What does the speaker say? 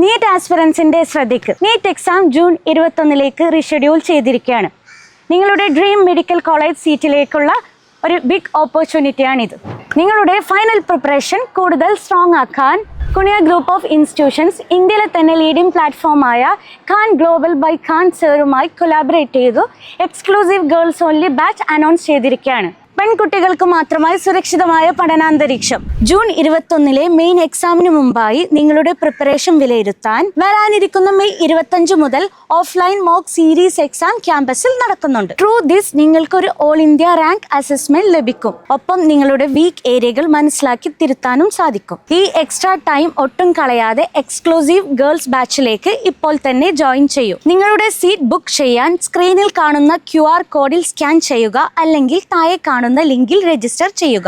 NEET ആസ്പിറൻസിന്റെ ശ്രദ്ധയ്ക്ക് NEET exam June 21 reschedule ചെയ്തിരിക്കുകയാണ്. നിങ്ങളുടെ ഡ്രീം മെഡിക്കൽ കോളേജ് സീറ്റിലേക്കുള്ള ഒരു ബിഗ് ഓപ്പർച്യൂണിറ്റിയാണിത്. നിങ്ങളുടെ ഫൈനൽ പ്രിപ്പറേഷൻ കൂടുതൽ സ്ട്രോങ് ആക്കാൻ കുനിയ ഗ്രൂപ്പ് ഓഫ് ഇൻസ്റ്റിറ്റ്യൂഷൻസ് ഇന്ത്യയിലെ തന്നെ ലീഡിംഗ് പ്ലാറ്റ്ഫോമായ ഖാൻ ഗ്ലോബൽ ബൈ ഖാൻ സാറുമായി കൊലാബറേറ്റ് ചെയ്തു exclusive girls only batch announce ചെയ്തിരിക്കുകയാണ്. പെൺകുട്ടികൾക്ക് മാത്രമായി സുരക്ഷിതമായ പഠനാന്തരീക്ഷം. ജൂൺ 21 മെയിൻ എക്സാമിന് മുമ്പായി നിങ്ങളുടെ പ്രിപ്പറേഷൻ വിലയിരുത്താൻ വരാനിരിക്കുന്ന മെയ് 25 മുതൽ ഓഫ്ലൈൻ മോക്ക് സീരീസ് എക്സാം ക്യാമ്പസിൽ നടക്കുന്നുണ്ട്. ത്രൂ ദിസ് നിങ്ങൾക്കൊരു ഓൾ ഇന്ത്യ റാങ്ക് അസസ്മെന്റ് ലഭിക്കും. ഒപ്പം നിങ്ങളുടെ വീക്ക് ഏരിയകൾ മനസ്സിലാക്കി തിരുത്താനും സാധിക്കും. ഈ എക്സ്ട്രാ ടൈം ഒട്ടും കളയാതെ എക്സ്ക്ലൂസീവ് ഗേൾസ് ബാച്ചിലേക്ക് ഇപ്പോൾ തന്നെ ജോയിൻ ചെയ്യൂ. നിങ്ങളുടെ സീറ്റ് ബുക്ക് ചെയ്യാൻ സ്ക്രീനിൽ കാണുന്ന QR കോഡിൽ സ്കാൻ ചെയ്യുക, അല്ലെങ്കിൽ താഴെ കാണുന്ന ലിങ്കിൽ രജിസ്റ്റർ ചെയ്യുക.